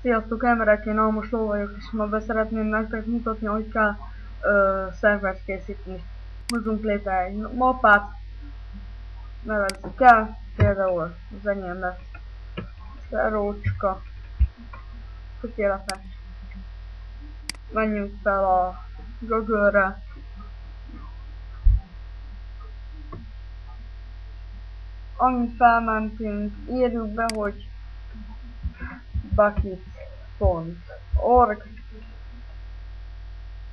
Sziasztok emberek, én Almos Ló vagyok, és ma beszeretném nektek mutatni, hogy kell szervert készíteni. Hozzunk létre egy mappát, nevezzük el, például az enyémbe. Szerócska. Tökéletes. Menjünk fel a Google-re. Amint felmentünk, írjuk be, hogy bucket.org.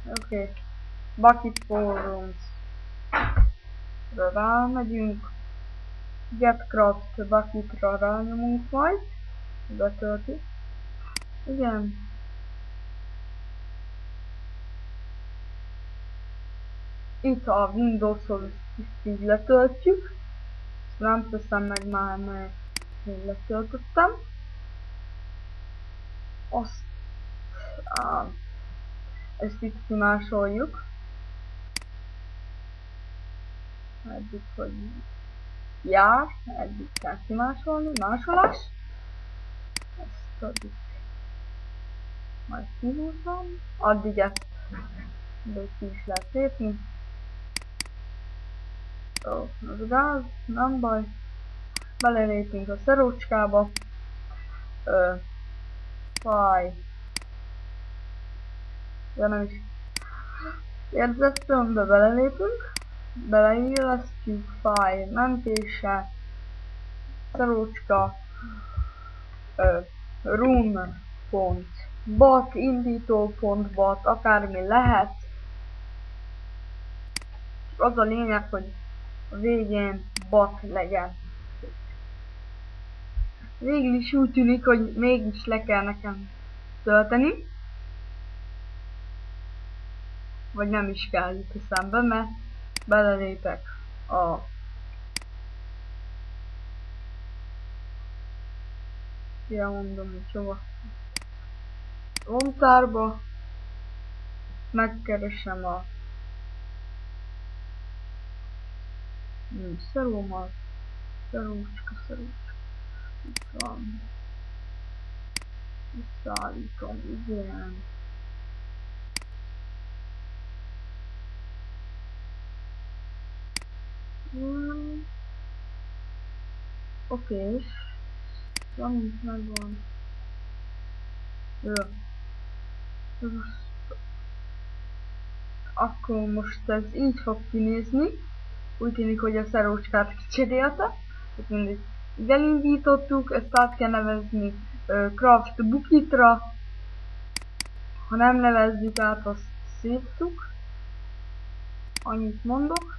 Oké. Bucket Forums. Rámegyünk. Getcraft Bucket-ra rányomunk majd. Betölti. Igen. Itt a Windows-hoz ezt így letöltjük. Ezt nem teszem meg már, mert én letöltöttem. Azt ezt itt kimásoljuk. Eddig, hogy jár, eddig kell kimásolni, másolás. Ezt addig majd kihúzom, addig ezt ki is lehet lépni. Ó, az gáz, nem baj. Belelépünk a szerócskába. Fáj. De nem is érzettem, de belelépünk. Beleillesztjük, fáj mentése, szerócska, run.bat, indító.bat, akármi lehet. Az a lényeg, hogy a végén bat legyen. Végül is úgy tűnik, hogy mégis le kell nekem tölteni. Vagy nem is kell itt eszembe, mert belelépek a mondom, hogy hova lomtárba, megkeresem a szerómat, szerócska, itt van, visszaállítom, igen. Oké, és valamint megvan. Jó. Akkor most ez így fog kinézni. Úgy tűnik, hogy a szerócskát kicserélte. Tehát mindig elindítottuk, ezt át kell nevezni Craft Bucket-ra. Ha nem nevezzük át, azt szívtuk. Annyit mondok.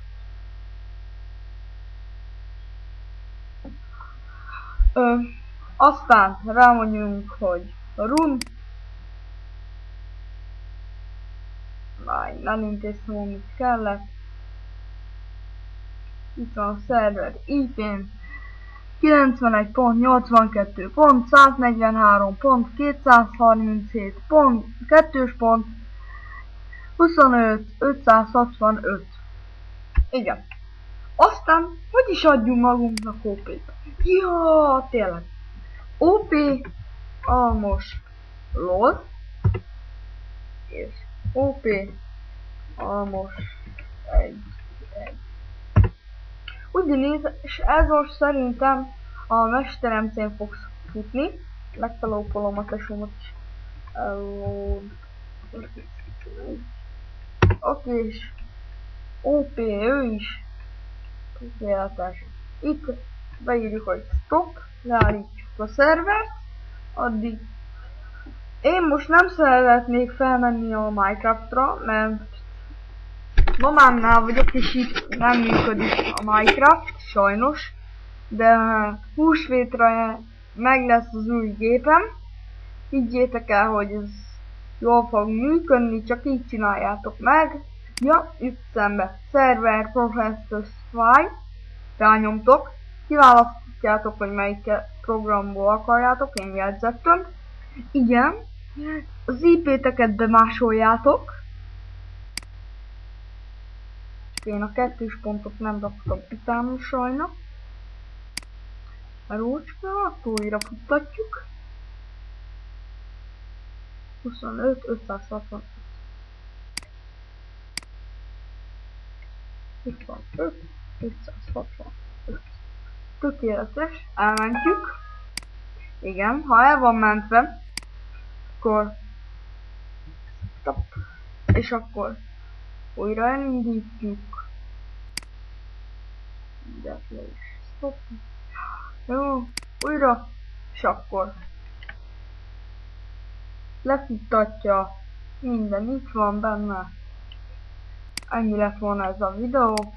Aztán rámondjunk, hogy run. Nem intéztem, amit kellett. Itt van a szerver IP-n 91.132.147.2.25.565. Igen. Aztán, hogy is adjunk magunknak OP-t? Ja, tényleg. OP Almos LOL és OP Almos 1. Ugyanígy, és ez most szerintem a mesteremcén fog futni. Megtalópolom a tesómat is. Oké, és OP ő is. Tökéletes. Itt beírjuk, hogy stop, leállítjuk a szervert. Addig én most nem szeretnék felmenni a Minecraftra, mert mamámnál vagyok, és itt nem működik a Minecraft, sajnos. De húsvétra meg lesz az új gépem. Higgyétek el, hogy ez jól fog működni, csak így csináljátok meg. Ja, itt szembe. Server Professor File. Rányomtok. Kiválasztjátok, hogy melyik programból akarjátok, én jegyzettem. Igen. Az IP-teket bemásoljátok. Én a kettős pontot nem raktam utána sajna. A rócska, akkor újra futtatjuk. 25, 560. 25, 565. Tökéletes, elmentjük. Igen, ha el van mentve, akkor stop, és akkor újra elindítjuk. Mindjárt le is stop. Jó, újra, és akkor lefuttatja, minden itt van benne. Ennyi lett volna ez a videó.